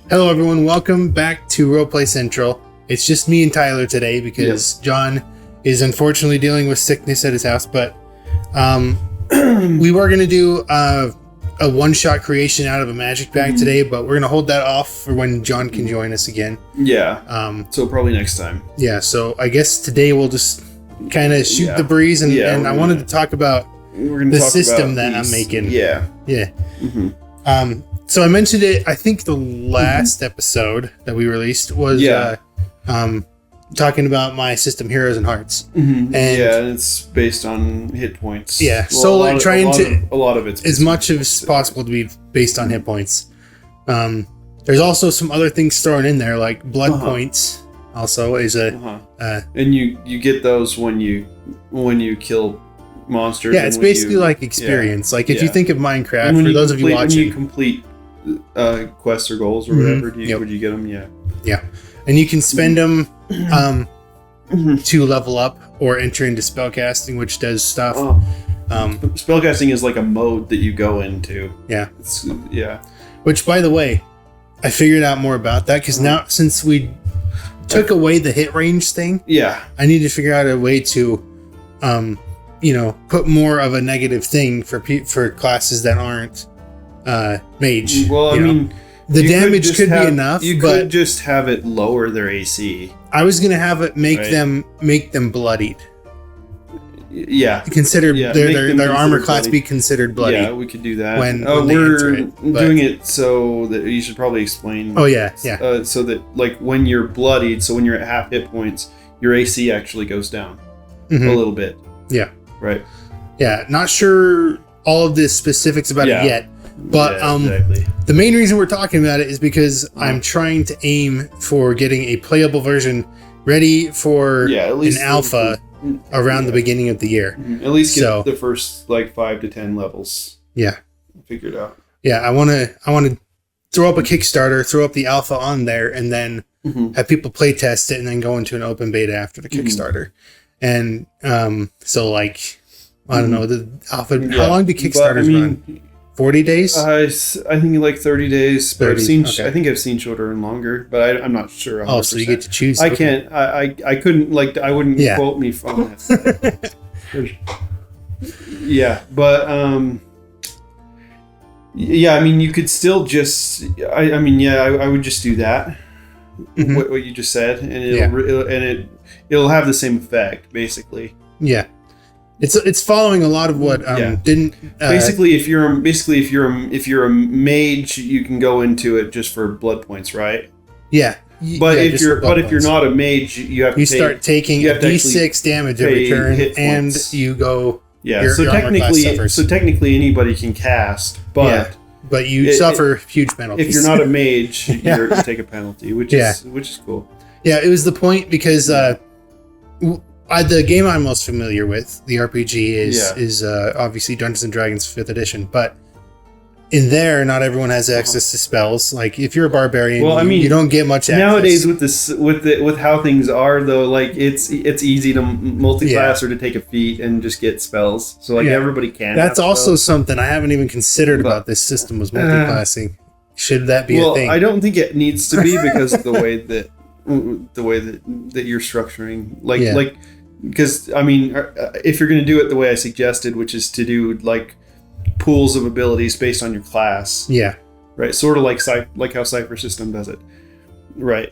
Hello, everyone. Welcome back to Roleplay Central. It's just me and Tyler today because John is unfortunately dealing with sickness at his house. But we were going to do a one-shot creation out of a magic bag today, but we're going to hold that off for when John can join us again. Yeah. So probably next time. Yeah. So I guess today we'll just kind of shoot the breeze, and I wanted to talk about the system that I'm making. Yeah. Mm-hmm. So I mentioned it, I think the last episode that we released was talking about my system, Heroes and Hearts. Mm-hmm. And it's based on hit points. Yeah, well, so like trying a lot of it's as much as possible to be based on hit points. There's also some other things thrown in there, like blood points. Also, is a and you get those when you kill monsters. Yeah, it's basically like experience. Like if you think of Minecraft, for those of you watching, when you complete quests or goals or whatever, would you get them? Yeah, and you can spend them to level up or enter into spellcasting, which does stuff. Spellcasting is like a mode that you go into. Which, by the way, I figured out more about that because now since we took away the hit range thing, I need to figure out a way to put more of a negative thing for classes that aren't mage. Well, I mean, the damage could be enough. You could just have it lower their AC. I was gonna have it make them bloodied. Yeah, consider their armor class be considered bloody. Yeah, we could do that. When we're doing it so that you should probably explain. Oh yeah. So that like when you're bloodied, so when you're at half hit points, your AC actually goes down a little bit. Yeah. Right. Yeah. Not sure all of the specifics about it yet, but exactly. The main reason we're talking about it is because I'm trying to aim for getting a playable version ready for an alpha around the beginning of the year. Mm-hmm. At least get the first like 5 to 10 levels. Yeah. Figured out. Yeah, I want to throw up a Kickstarter, throw up the alpha on there, and then have people play test it, and then go into an open beta after the Kickstarter. And so like I don't know the alpha. How long do Kickstarters run? 40 days? I think like 30 days. But 30, I think I've seen shorter and longer, but I'm not sure. 100%. Oh, so you get to choose. I can't. I couldn't like. I wouldn't quote me from that. But I mean, you could still just. I would just do that. Mm-hmm. What you just said, and it'll have the same effect, basically. Yeah. It's following a lot of what basically if you're a mage, you can go into it just for blood points, right? Yeah. If you're not a mage, you have to start taking a D6 damage every turn, and you go. Yeah. So technically anybody can cast, but you suffer huge penalties. If you're not a mage, you take a penalty, which is cool. Yeah, it was the point because the game I'm most familiar with, the RPG, is obviously Dungeons and Dragons 5th edition. But in there, not everyone has access to spells. Like if you're a barbarian, you don't get much access. Nowadays, with how things are, though, like it's easy to multi-class or to take a feat and just get spells. So everybody can. That's also something I haven't even considered about this system was multi-classing. Should that be a thing? Well, I don't think it needs to be because of the way that you're structuring, because I mean, if you're going to do it the way I suggested, which is to do like pools of abilities based on your class, right, sort of like how Cypher System does it, right?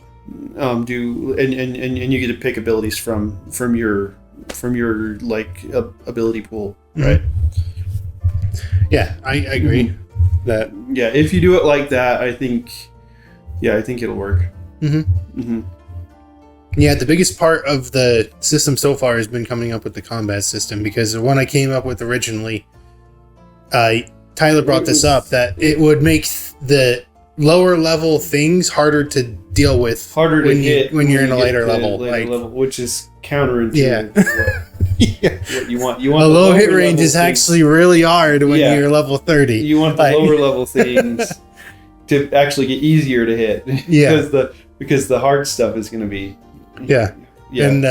And you get to pick abilities from your like ability pool, right? Yeah, I agree that. Yeah, if you do it like that, I think it'll work. Yeah, the biggest part of the system so far has been coming up with the combat system, because the one I came up with originally, Tyler brought this up, that it would make the lower level things harder to deal with, when you're in a later level, which is counterintuitive. What you want. You want a low hit range is actually really hard when you're level 30. You want the lower level things to actually get easier to hit. Because the hard stuff is going to be. And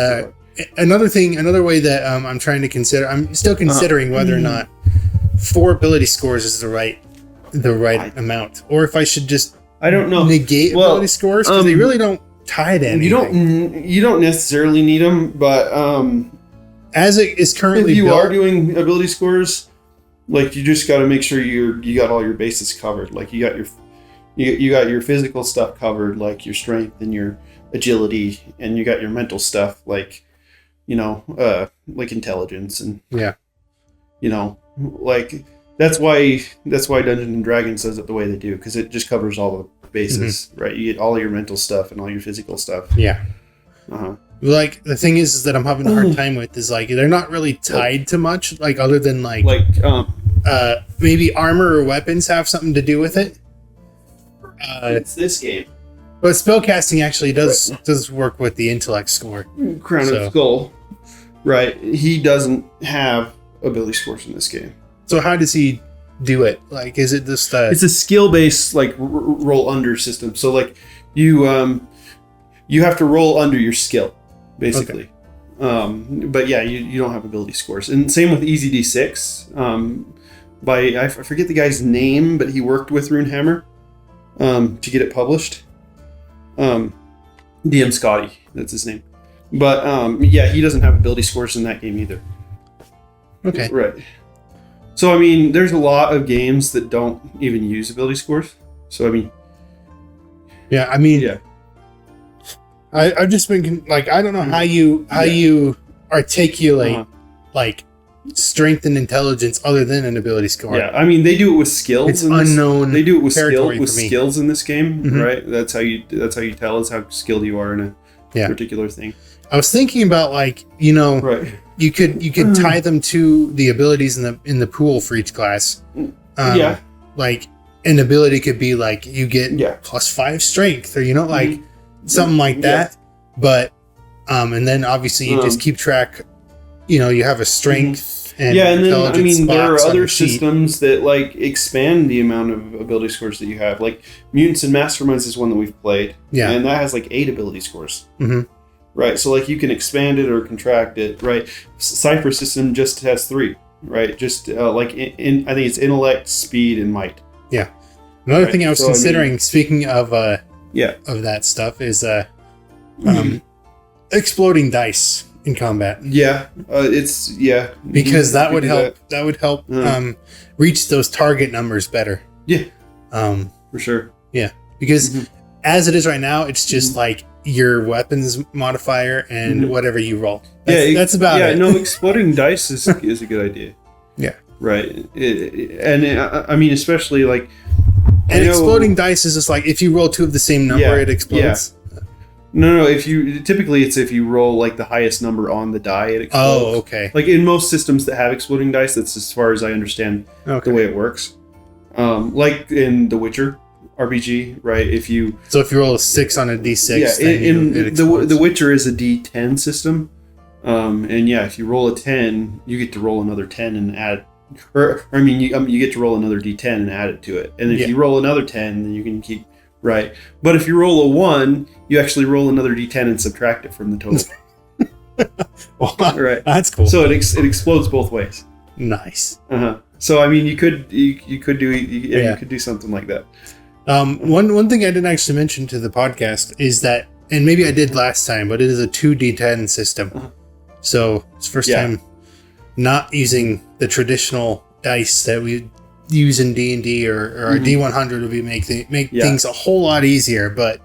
another way that I'm trying to consider, I'm still considering whether or not 4 ability scores is the right amount, or if I should just I don't know. negate ability scores because they really don't tie to anything. You don't necessarily need them, but as it is currently if you built, are doing ability scores, like you just got to make sure you got all your bases covered. Like you got your physical stuff covered, like your strength and your agility, and you got your mental stuff, like like intelligence and like that's why Dungeons and Dragons does it the way they do, because it just covers all the bases, right? You get all your mental stuff and all your physical stuff. Yeah. Like the thing is that I'm having a hard time with is like they're not really tied to much, like other than maybe armor or weapons have something to do with it. It's this game. But spellcasting actually does work with the intellect score. Crown of Skull. Right. He doesn't have ability scores in this game. So how does he do it? Like, is it just it's a skill-based like roll under system. So like you have to roll under your skill, basically. Okay. But yeah, you don't have ability scores. And same with Easy D6. I forget the guy's name, but he worked with Runehammer to get it published. DM Scotty, that's his name. But yeah, he doesn't have ability scores in that game either. Okay. Right. So I mean, there's a lot of games that don't even use ability scores. So I mean. Yeah, I've just been like, I don't know how you articulate like strength and intelligence other than an ability score. Yeah, I mean they do it with skills. It's unknown. They do it with skills skills in this game, right? That's how you tell us how skilled you are in a particular thing. I was thinking about like right. You could tie them to the abilities in the pool for each class. Like an ability could be like you get +5 strength, or like something like that. But and then obviously you just keep track. You have a strength and then I mean there are other sheet. systems that like expand the amount of ability scores that you have. Like Mutants and Masterminds is one that we've played, and that has like 8 ability scores. Right, so like you can expand it or contract it, right? Cypher system just has 3, right? Just like I think it's intellect, speed, and might. Yeah. Another thing I was considering, speaking of that stuff, is exploding dice in combat. Because that would help. That would help reach those target numbers better. Yeah. For sure. Yeah, because as it is right now, it's just like your weapons modifier and whatever you roll. That's about it. No, exploding dice is a good idea. Yeah. Right. I mean, especially like. And exploding dice is just like if you roll 2 of the same number, it explodes. Yeah. No. If you roll like the highest number on the die, it explodes. Oh, okay. Like in most systems that have exploding dice, that's as far as I understand the way it works. Like in The Witcher RPG, right? If you roll a 6 on a d6, The Witcher is a d10 system, and if you roll a 10, you get to roll another 10 and add. You get to roll another d10 and add it to it. And if you roll another 10, then you can keep, right? But if you roll a 1, you actually roll another d10 and subtract it from the total. Right. That's cool. So it explodes both ways. Nice. So I mean, you could do something like that. One thing I didn't actually mention to the podcast is that, and maybe I did last time, but it is a 2d10 system. So it's first time not using the traditional dice that we use in D&D or our D100 would be make things a whole lot easier, but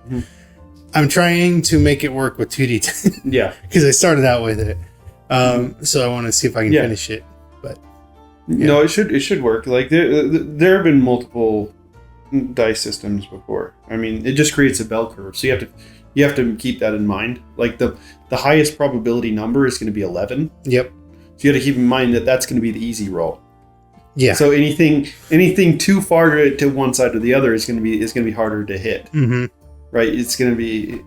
I'm trying to make it work with 2d10. Yeah. Because I started out with it. So I want to see if I can finish it. But no, it should work. Like there have been multiple dice systems before. I mean, it just creates a bell curve. So you have to keep that in mind. Like the highest probability number is going to be 11. Yep. So you got to keep in mind that that's going to be the easy roll. Yeah. So anything too far to one side or the other is going to be harder to hit. Right. It's going to be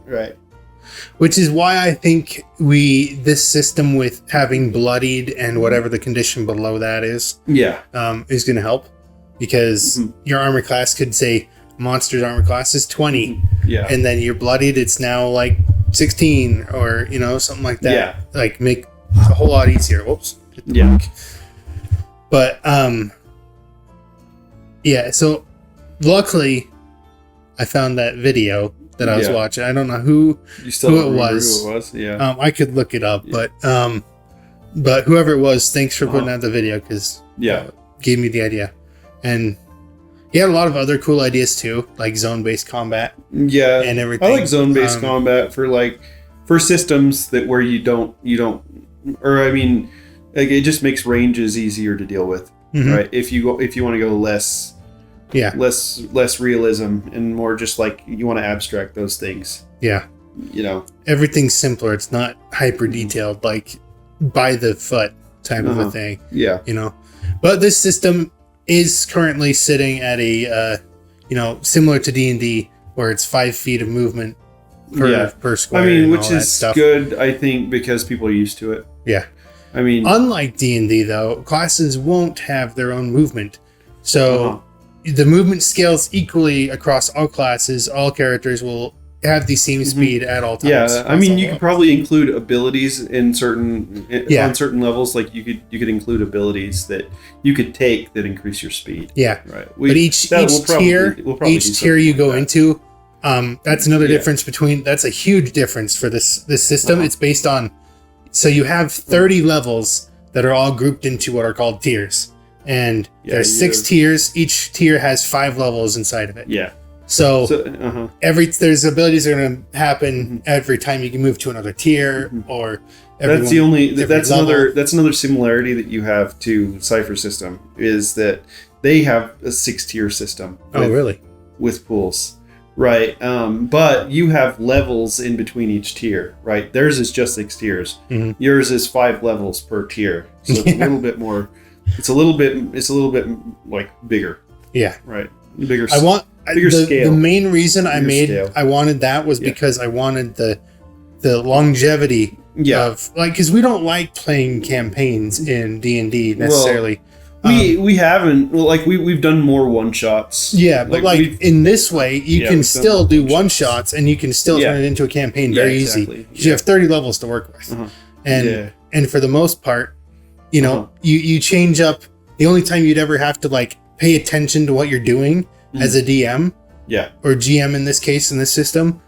right. Which is why I think this system with having bloodied and whatever the condition below that is going to help, because your armor class could say monster's armor class is 20, and then you're bloodied, it's now like 16 or something like that. Like make a whole lot easier. Whoops. But so luckily I found that video that I was watching. I don't know who it was. Yeah. I could look it up, but whoever it was, thanks for putting out the video because gave me the idea. And he had a lot of other cool ideas too, like zone-based combat. Yeah, and everything. I like zone-based combat for systems where you don't, or I mean, like it just makes ranges easier to deal with, right? If you want to go less realism and more just like you want to abstract those things. Yeah, everything's simpler. It's not hyper detailed, like by the foot type of a thing. Yeah, but this system is currently sitting at a similar to D&D where it's 5 feet of movement per square. I mean, which is good, I think, because people are used to it. Yeah. I mean, unlike D&D though, classes won't have their own movement. So the movement scales equally across all classes. All characters will have the same speed at all times. Yeah, I mean, you could probably include abilities on certain levels. Like you could include abilities that you could take that increase your speed. Yeah, right. But each tier you go into, that's another difference that's a huge difference for this system. It's based on, so you have 30 levels that are all grouped into what are called tiers, and there's 6 tiers. Each tier has 5 levels inside of it. Yeah. So there's abilities that are going to happen every time you can move to another tier, or that's another similarity that you have to Cypher system is that they have a 6-tier system. With pools, right? But you have levels in between each tier, right? Theirs is just 6 tiers. Yours is 5 levels per tier, so it's a little bit more. It's a little bit like bigger. Yeah. Right. Bigger. Bigger scale. The main reason I wanted that was because I wanted the longevity of, like, because we don't like playing campaigns in D&D necessarily. We haven't. Well, like we've done more one shots. Yeah, but like in this way, you can still do one shots and you can still turn it into a campaign very easy. Because you have 30 levels to work with, and for the most part, you change up. The only time you'd ever have to like pay attention to what you're doing as a DM, or GM in this case in this system,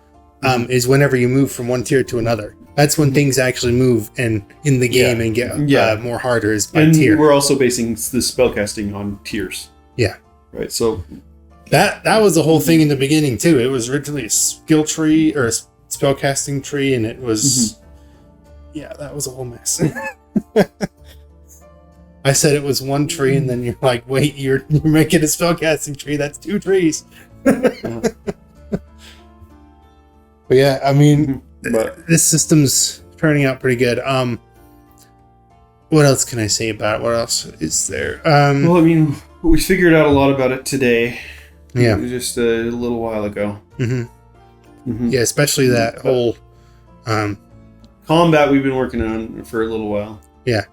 is whenever you move from one tier to another. That's when things actually move in the game and get more harder is by tier. We're also basing the spellcasting on tiers. Yeah. Right. So that was the whole thing in the beginning too. It was originally a skill tree or a spellcasting tree, and it was that was a whole mess. I said it was one tree, and then you're like, wait, you're making a spellcasting tree. That's 2 trees. But yeah, I mean, this system's turning out pretty good. What else can I say about it? What else is there? Well, I mean, we figured out a lot about it today. Yeah. Just a little while ago. Yeah, especially that whole combat we've been working on for a little while. Yeah.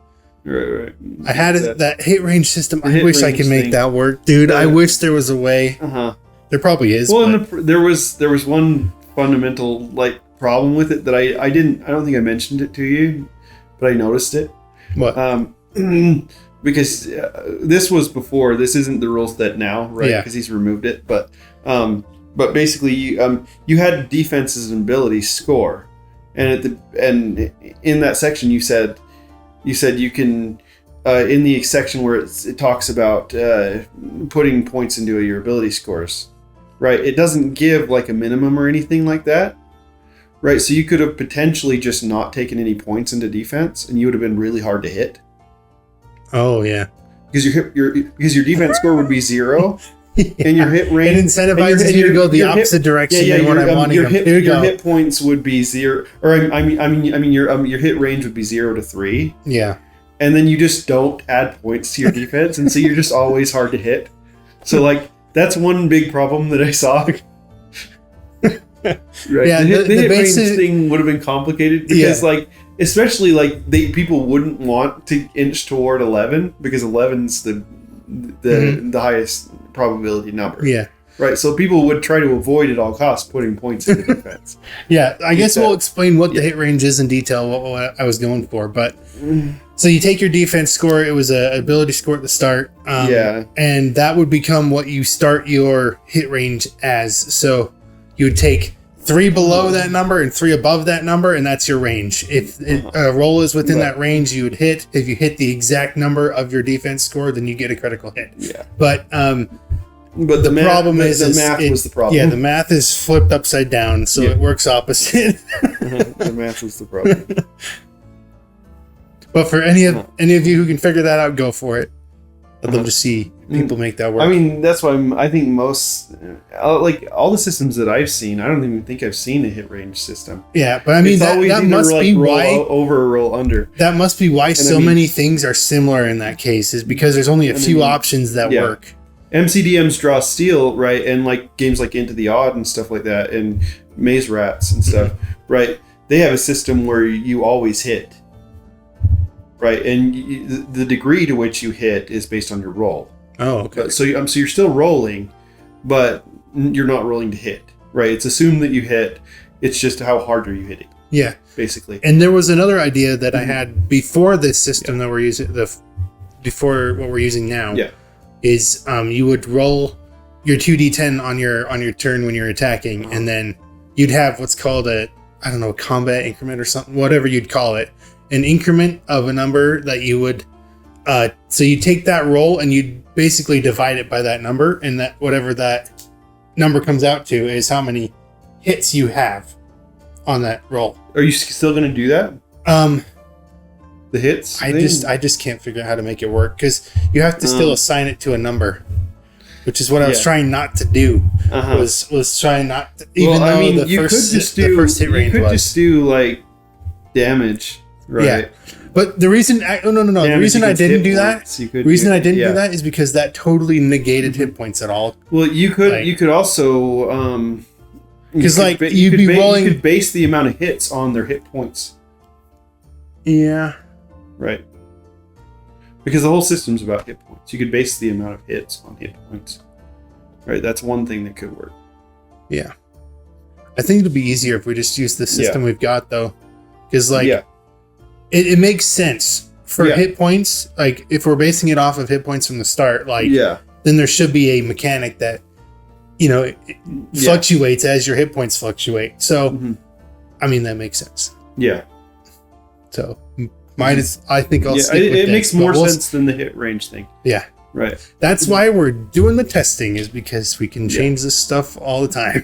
Right. I had that hit range system. I wish I could make that work, dude. I wish there was a way. There probably is. Well, there was one fundamental like problem with it that I don't think I mentioned it to you, but I noticed it. What? Because this was before. This isn't the rule set now, right? Yeah. Because he's removed it, but basically you had defenses and abilities score, and in that section you said you can in the section where it talks about putting points into your ability scores, right? It doesn't give like a minimum or anything like that, right? So you could have potentially just not taken any points into defense, and you would have been really hard to hit. Oh yeah, because your defense score would be 0, and your hit range it incentivizes you to go the opposite direction than what I'm wanting. Your hit points would be 0, or I mean your hit range would be 0 to 3. Yeah, and then you just don't add points to your defense, and so you're just always hard to hit. So like that's one big problem that I saw. Right. Yeah, the hit range thing would have been complicated because like especially like people wouldn't want to inch toward 11 because 11's the highest probability number. Yeah. Right. So people would try to avoid at all costs putting points into defense. Yeah, I guess we'll explain what the hit range is in detail, what I was going for, but So you take your defense score. It was a ability score at the start. And that would become what you start your hit range as. So you would take 3 below that number and 3 above that number, and that's your range. If a roll is within that range, you would hit. If you hit the exact number of your defense score, then you get a critical hit. Yeah. But the problem is the math was the problem. Yeah, the math is flipped upside down, so it works opposite. The math was the problem. But for any of you who can figure that out, go for it. I'd love to see people make that work. I mean, that's why I think most, like all the systems that I've seen, I don't even think I've seen a hit range system. Yeah, but I mean that must be why roll over or roll under. That must be why so many things are similar in that case, is because there's only a few options that work. MCDMs draw steel, right? And like games like Into the Odd and stuff like that, and Maze Rats and stuff, right? They have a system where you always hit, right? And the degree to which you hit is based on your roll. Oh, okay. So you're still rolling, but you're not rolling to hit, right? It's assumed that you hit. It's just how hard are you hitting? Yeah, basically. And there was another idea that I had before this system that we're using, before what we're using now. Yeah. Is you would roll your 2d10 on your turn when you're attacking, and then you'd have what's called a combat increment or something, whatever you'd call it, an increment of a number that you would so you take that roll and you'd basically divide it by that number, and that whatever that number comes out to is how many hits you have on that roll. Are you still going to do that? The hits? I just can't figure out how to make it work, because you have to still assign it to a number, which is what I was trying not to do. Was trying not to, even though the first hit range was. You could just do like damage, right? Yeah. But the reason the reason I didn't do that is because that totally negated hit points at all. Well, you could also because you could base the amount of hits on their hit points. Yeah. Right. Because the whole system's about hit points. You could base the amount of hits on hit points. Right? That's one thing that could work. Yeah. I think it'll be easier if we just use the system we've got, though. Because, it makes sense for hit points. Like, if we're basing it off of hit points from the start, then there should be a mechanic that, it fluctuates as your hit points fluctuate. So, I mean, that makes sense. Yeah. So I think I'll stick with it makes more sense than the hit range thing. Yeah. Right. That's why we're doing the testing, is because we can change this stuff all the time.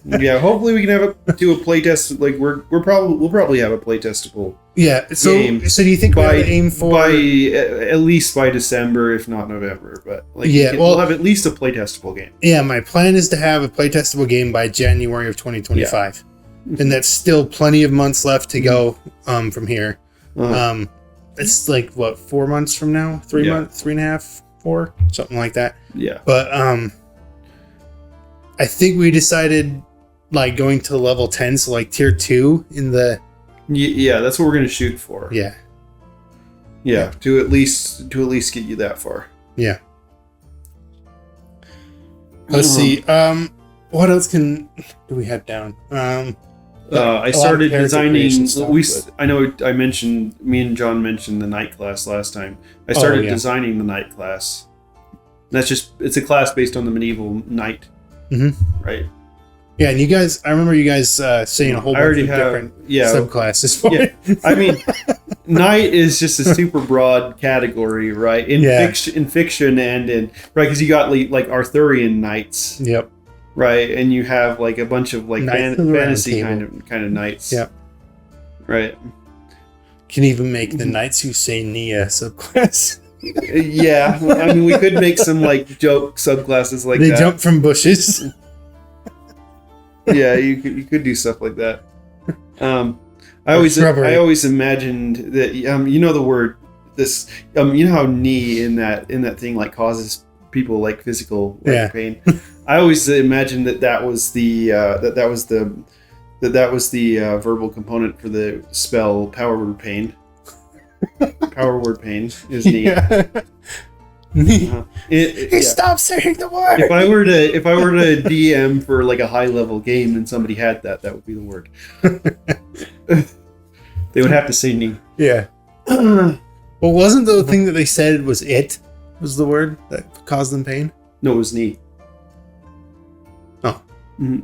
Yeah. Hopefully we can do a play test. Like we'll probably have a play testable. Yeah. So do you think we're going to aim for at least by December, if not November? But we'll have at least a play testable game. Yeah. My plan is to have a play testable game by January of 2025. Yeah. And that's still plenty of months left to go from here. It's like 4 months from now, 3 months, 3.5, 4, something like that. Yeah. But I think we decided going to level 10, so tier 2 in the. Yeah, that's what we're gonna shoot for. Yeah. Yeah, to at least get you that far. Yeah. Let's see. What else do we have down? I started designing. Me and John mentioned the night class last time. I started designing the night class. It's a class based on the medieval knight. Mm-hmm. Right. Yeah, and I remember you guys saying a whole bunch of different subclasses for it. I mean, knight is just a super broad category, right? In fiction and in because you got Arthurian knights. Yep. Right, and you have a bunch of fantasy kind of knights. Yep. Right. Can even make the knights who say Nia subclass. Yeah, I mean we could make some joke subclasses like they that. They jump from bushes. Yeah, you could do stuff like that. I always imagined that the word this how knee in that thing causes people physical pain. I always imagined that was the verbal component for the spell power word pain. Power word pain is knee. Stop saying the word. If I were to DM for a high level game and somebody had that would be the word. They would have to say knee. Yeah. Well, wasn't the thing that they said was the word that caused them pain? No, it was knee. Oh.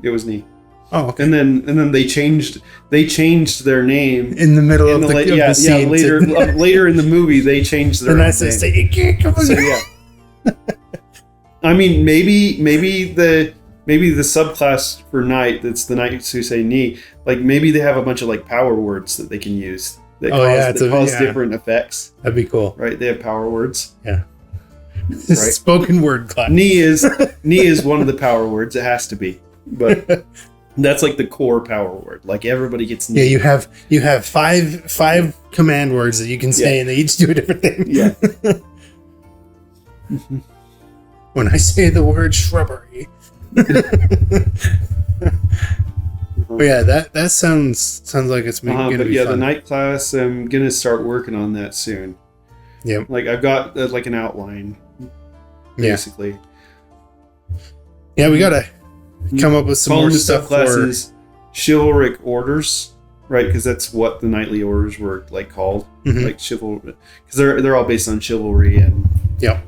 It was knee. Oh, okay. And then they changed their name in the middle of the scene. Later in the movie, they changed their name. And that's you can't come so, yeah. I mean, maybe the subclass for knight, that's the knights who say knee, like maybe they have a bunch of like power words that they can use that cause different effects. That'd be cool. Right? They have power words. Yeah. Right? Spoken word class. Knee is one of the power words. It has to be. But that's like the core power word. Like everybody gets knee. Yeah, you have five command words that you can say, and they each do a different thing. Yeah. When I say the word shrubbery. But yeah, that sounds like it's gonna be fun. The night class, I'm gonna start working on that soon. Yeah. Like I've got like an outline, basically. Yeah, we gotta come up with some more stuff for chivalric orders, right? Because that's what the knightly orders were like called, like chivalry, because they're all based on chivalry and yeah.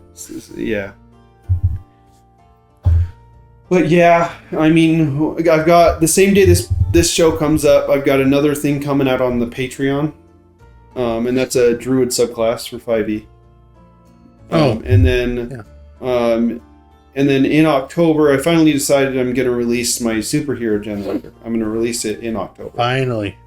But yeah, I mean, I've got the same day this show comes up, I've got another thing coming out on the Patreon, and that's a druid subclass for 5e. And then in October, I finally decided I'm going to release my superhero generator. I'm going to release it in October. Finally.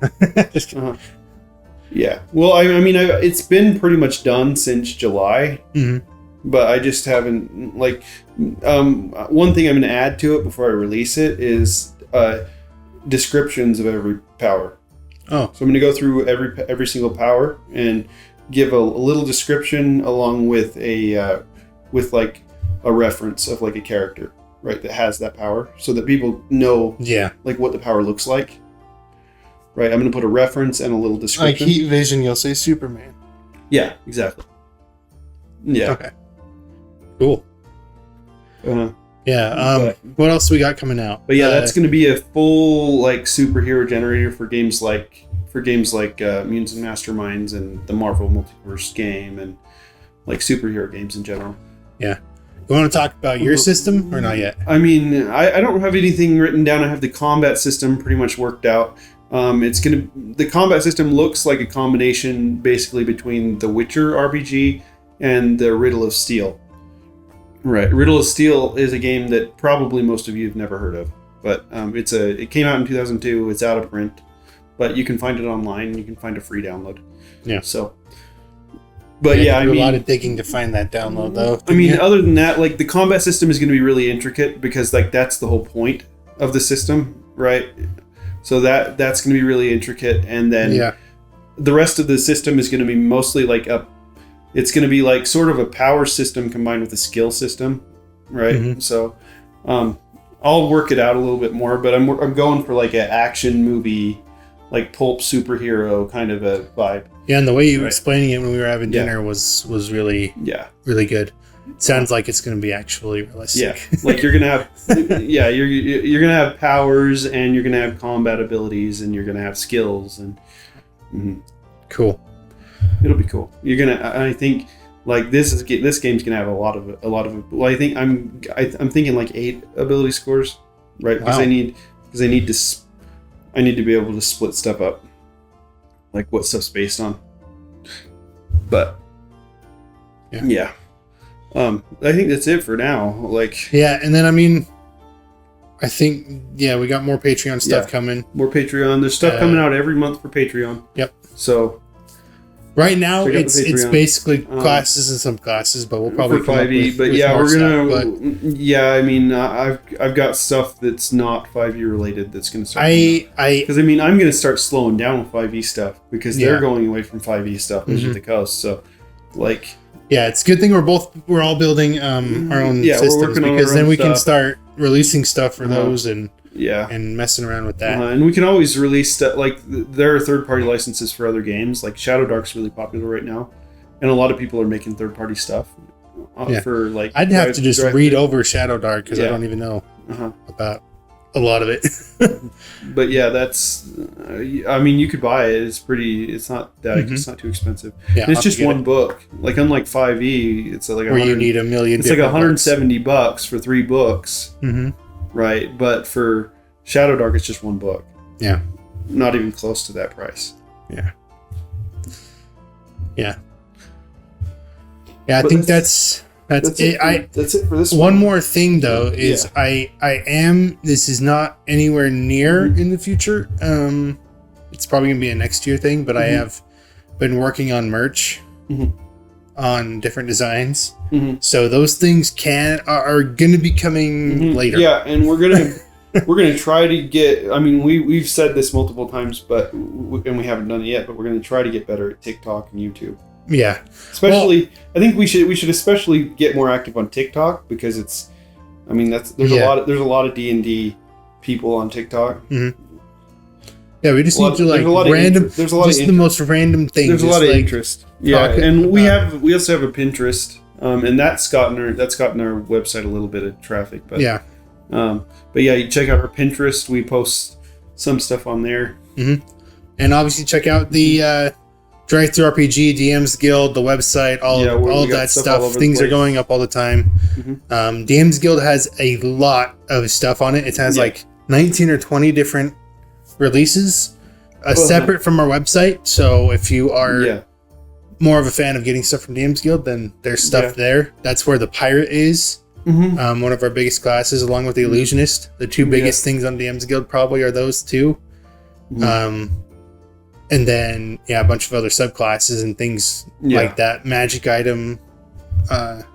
Yeah. Well, I mean, it's been pretty much done since July. Mm-hmm. But I just haven't, like, one thing I'm going to add to it before I release it is descriptions of every power. Oh. So I'm going to go through every single power and give a little description along with a reference of like a character, right, that has that power, so that people know like what the power looks like. Right. I'm going to put a reference and a little description. Like heat vision, you'll say Superman. Yeah, exactly. Yeah. Okay. Cool. What else we got coming out? But yeah, that's going to be a full like superhero generator for games like Mutants and Masterminds and the Marvel Multiverse game and like superhero games in general. Yeah. You want to talk about your system or not yet? I mean, I don't have anything written down. I have the combat system pretty much worked out. The combat system looks like a combination basically between the Witcher RPG and the Riddle of Steel. Right. Riddle of Steel is a game that probably most of you have never heard of, but it came out in 2002. It's out of print, but you can find it online. You can find a free download. Yeah. So, but I mean, a lot of digging to find that download though. I mean, other than that, like the combat system is going to be really intricate because like that's the whole point of the system, right? So that's going to be really intricate, and then the rest of the system is going to be mostly like it's going to be like sort of a power system combined with a skill system, right? Mm-hmm. So I'll work it out a little bit more, but I'm going for like an action movie, like pulp superhero kind of a vibe. Yeah, and the way you were explaining it when we were having dinner was really really good. It sounds like it's going to be actually realistic. Yeah, like you're gonna have you're gonna have powers, and you're gonna have combat abilities, and you're gonna have skills, and cool. It'll be cool. I think like this game's gonna have a lot of. Well, I think I'm thinking like 8 ability scores, right? Because I need to be able to split stuff up, like what stuff's based on. But yeah. I think that's it for now. Like and then I mean, I think we got more Patreon stuff coming. More Patreon. There's stuff coming out every month for Patreon. Yep. So. Right now, it's basically classes and subclasses, but we'll probably for 5e. But yeah, we're gonna. I mean, I've got stuff that's not 5e related that's gonna start. Because I'm gonna start slowing down with 5e stuff because they're going away from 5e stuff, which is the coast. So, like. Yeah, it's a good thing we're all building our own systems because then we can start releasing stuff for those and messing around with that. And we can always release stuff, like there are third-party licenses for other games. Like Shadow Dark's really popular right now, and a lot of people are making third-party stuff for like. I'd have to just read over Shadow Dark because I don't even know about a lot of it. But yeah, that's. I mean, you could buy it. It's pretty. It's not that. It's not too expensive. Yeah, and it's just one book. Like unlike 5e, it's like where you need a million. It's like $170 for 3 books. Right, but for Shadow Dark, it's just one book. Yeah, not even close to that price. Yeah. I think that's it. That's it for this one. More thing though is this is not anywhere near in the future. It's probably gonna be a next year thing, but I have been working on merch on different designs. So those things are gonna be coming later. Yeah, and we're gonna try to get. I mean, we've said this multiple times, and we haven't done it yet. But we're gonna try to get better at TikTok and YouTube. Yeah, especially. I think we should especially get more active on TikTok because it's. I mean, there's a lot of D&D people on TikTok. Yeah, we just need to like random. There's a lot of the most random things. There's a lot of interest. Yeah, and we also have a Pinterest, and that's gotten our website a little bit of traffic. But you check out our Pinterest. We post some stuff on there. And obviously check out the TTRPG, DM's Guild, the website, all that stuff. Things are going up all the time. DM's Guild has a lot of stuff on it. It has like 19 or 20 different releases separate from our website. So if you are more of a fan of getting stuff from DM's Guild, then there's stuff there. That's where the pirate is. One of our biggest classes, along with the illusionist. The two biggest things on DM's Guild probably are those two. And then, a bunch of other subclasses and things like that. Magic item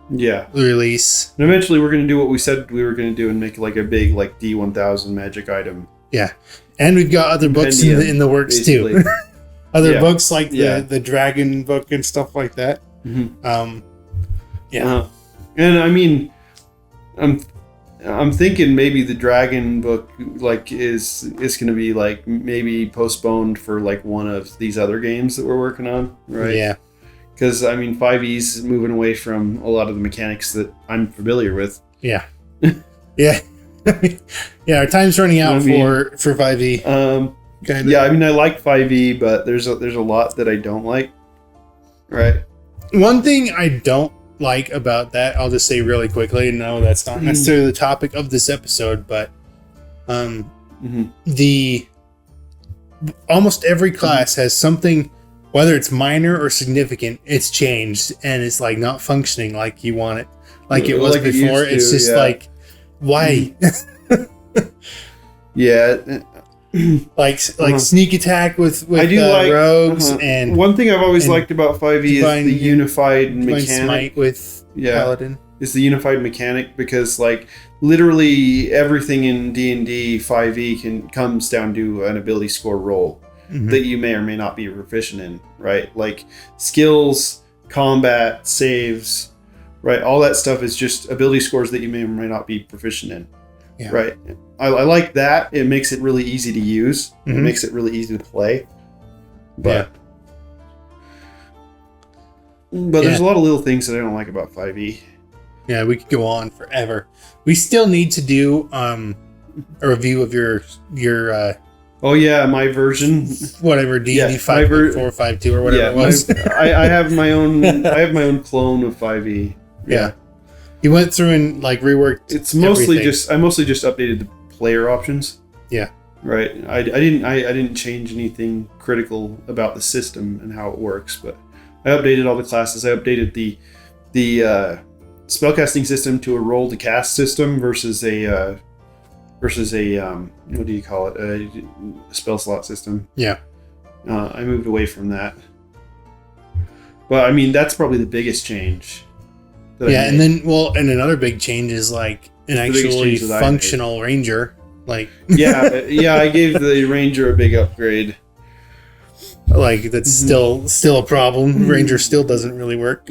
release. And eventually we're going to do what we said we were going to do and make like a big like D1000 magic item. Yeah. And we've got other books in the works basically. Too. Other books like the dragon book and stuff like that. And I mean, I'm thinking maybe the dragon book like is going to be like maybe postponed for like one of these other games that we're working on, right? Yeah. Because I mean, 5e's moving away from a lot of the mechanics that I'm familiar with. Yeah. Our time's running out for 5e. Yeah, I mean, I like 5e, but there's a lot that I don't like. Right. One thing I don't like about that, I'll just say really quickly. No, that's not necessarily the topic of this episode, but the almost every class has something, whether it's minor or significant, it's changed and it's like not functioning like you want it, like it was before. It's just like, why? like sneak attack with rogues, and one thing I've always liked about 5e is the unified mechanic smite with paladin. Is the unified mechanic, because like literally everything in D&D 5e comes down to an ability score roll that you may or may not be proficient in, right? Like skills, combat, saves, right? All that stuff is just ability scores that you may or may not be proficient in. Yeah. Right. I like that. It makes it really easy to use. It makes it really easy to play. But there's a lot of little things that I don't like about 5e. Yeah, we could go on forever. We still need to do a review of your my version, whatever D&D 5.452 or whatever it was. I have my own clone of 5e. Yeah. You went through and like reworked. It's mostly I mostly just updated the player options. Yeah. Right. I didn't change anything critical about the system and how it works, but I updated all the classes. I updated the spellcasting system to a roll to cast system versus a what do you call it? A spell slot system. Yeah. I moved away from that. But I mean, that's probably the biggest change. And another big change is like an actually functional ranger. Like I gave the ranger a big upgrade. Like that's still a problem. Ranger still doesn't really work,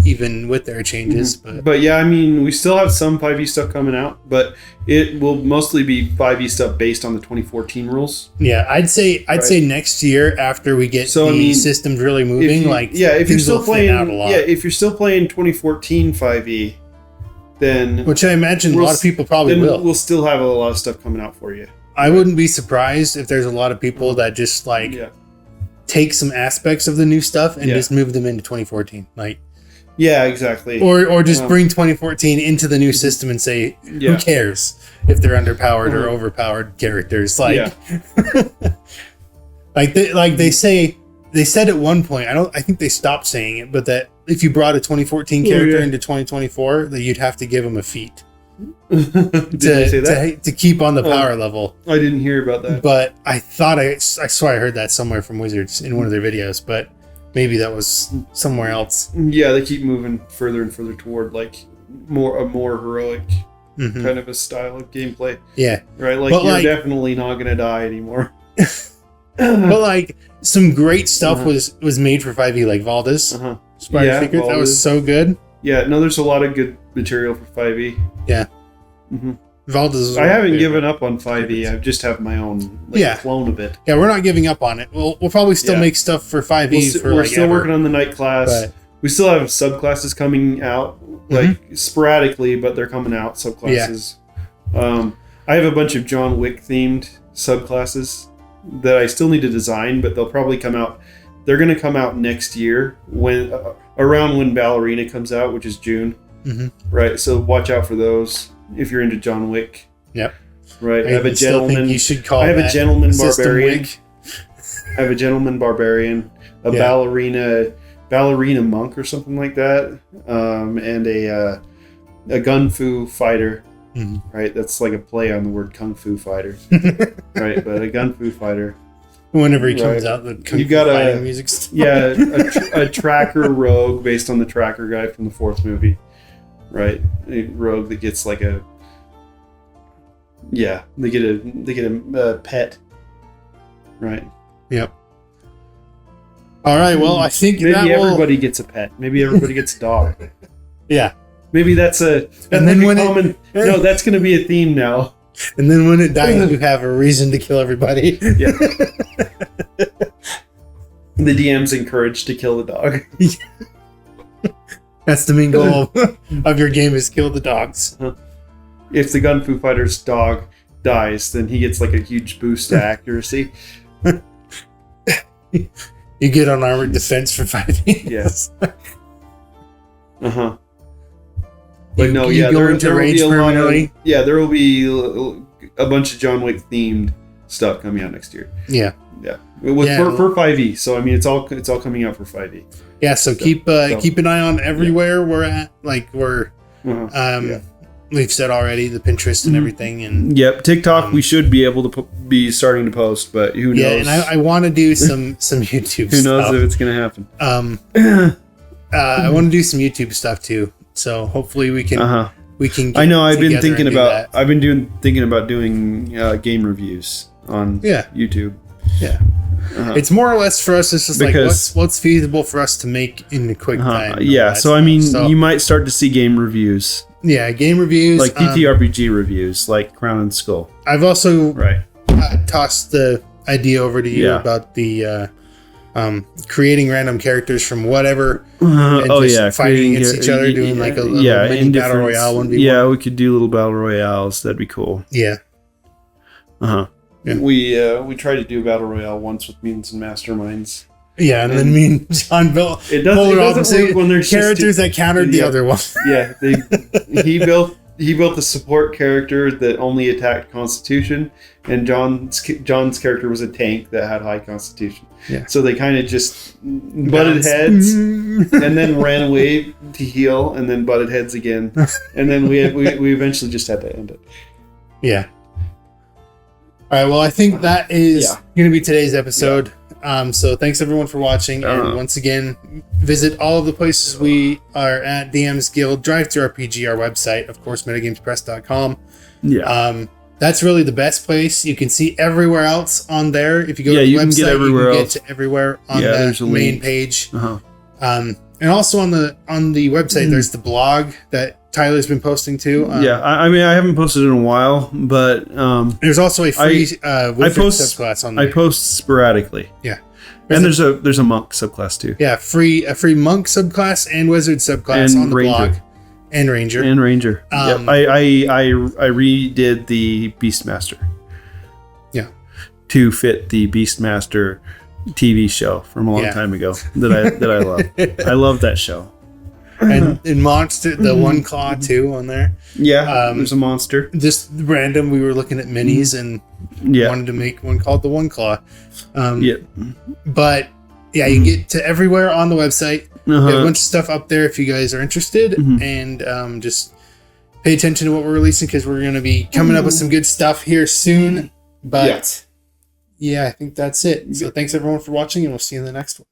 even with their changes. But yeah, I mean, we still have some 5e stuff coming out, but it will mostly be 5e stuff based on the 2014 rules. Yeah, I'd say next year after we get systems really moving, if you're still playing 2014 5e, then which I imagine a lot of people probably will. We'll still have a lot of stuff coming out for you. I wouldn't be surprised if there's a lot of people that just like take some aspects of the new stuff and just move them into 2014. Like, yeah, exactly. Or just bring 2014 into the new system and say, who cares if they're underpowered or overpowered characters? Like, they said at one point, I think they stopped saying it, but that if you brought a 2014 character into 2024, that you'd have to give them a feat to keep on the power level. I didn't hear about that, but I swear I heard that somewhere from Wizards in one of their videos, but maybe that was somewhere else. Yeah, they keep moving further and further toward like a more heroic kind of a style of gameplay. Yeah, right. Like, but you're definitely not gonna die anymore. But like some great stuff was made for 5e, like Valda's Spider Secrets. That was so good. Yeah, no, there's a lot of good material for 5e. Yeah. Valda's. I haven't given up on 5e. I just have my own clone of it. Yeah, we're not giving up on it. We'll probably still make stuff for 5e. We're still working on the night class. But we still have subclasses coming out, like sporadically, but they're coming out. Subclasses. Yeah. I have a bunch of John Wick themed subclasses that I still need to design, but they'll probably come out. They're going to come out next year around when Ballerina comes out, which is June. Right. So watch out for those if you're into John Wick. Yep. Right. I have a gentleman. You should call. I have a gentleman barbarian. I have a gentleman barbarian, a ballerina monk or something like that, and a gun fu fighter. Right. That's like a play on the word kung fu fighter. Right. But a gun fu fighter. Whenever he comes out, the kung fu fighting music stuff. Yeah, a tracker rogue based on the tracker guy from the 4th movie. Right, a rogue that gets like they get a pet. Right. Yep. All right. Well, I think maybe everybody gets a pet. Maybe everybody gets a dog. Yeah. Maybe that's that's going to be a theme now. And then when it dies, you have a reason to kill everybody. Yeah. The DM's encouraged to kill the dog. That's the main goal of your game, is kill the dogs. If the Gun Fu Fighter's dog dies, then he gets like a huge boost to accuracy. You get on armored defense for 5 years. Yes. But there will be a bunch of John Wick themed stuff coming out next year. Yeah. Yeah. For 5e. So I mean, it's all coming out for 5e. Yeah. So keep an eye on everywhere we're at. Like we've said already, the Pinterest and everything, and TikTok we should be able to be starting to post, but who knows? Yeah, and I want to do some YouTube. Who knows if it's going to happen? I want to do some YouTube stuff too. So hopefully we can we can. I know I've been thinking about doing game reviews on YouTube. Yeah. It's more or less for us. It's just because, like what's feasible for us to make in a quick time. Yeah. So I mean, you might start to see game reviews. Yeah, game reviews, like TTRPG reviews, like Crown and Skull. I've also tossed the idea over to you about the creating random characters from whatever. Fighting against each other, doing like a mini battle royale 1v1. Yeah, we could do little battle royales. That'd be cool. Yeah. Yeah. We tried to do a battle royale once with Mutants and Masterminds. Yeah, and then me and John built doesn't work when there's characters that countered the other one. Yeah, he built the support character that only attacked Constitution, and John's character was a tank that had high Constitution. Yeah. So they kind of just butted heads, and then ran away to heal, and then butted heads again, and then we eventually just had to end it. Yeah. All right. Well, I think that is going to be today's episode. Yeah. So thanks everyone for watching, and once again, visit all of the places we are at: DM's Guild, Drive-Thru RPG, our website, of course, metagamespress.com. Yeah. That's really the best place. You can see everywhere else on there. If you go to the website, you can get to everywhere on the main page. And also on the website, there's the blog that Tyler's been posting too. I mean, I haven't posted in a while, but there's also a free wizard subclass on there. I post sporadically. Yeah, and there's a monk subclass too. Yeah, a free monk subclass and wizard subclass on the blog. And Ranger. Yep. I redid the Beastmaster. Yeah. To fit the Beastmaster TV show from a long time ago that I love. I love that show. And in Monster, the One Claw too on there. Yeah, there's a monster. Just random, we were looking at minis and wanted to make one called the One Claw. But yeah, you can get to everywhere on the website. We have a bunch of stuff up there if you guys are interested, and just pay attention to what we're releasing because we're going to be coming up with some good stuff here soon. But yeah, I think that's it. So thanks everyone for watching, and we'll see you in the next one.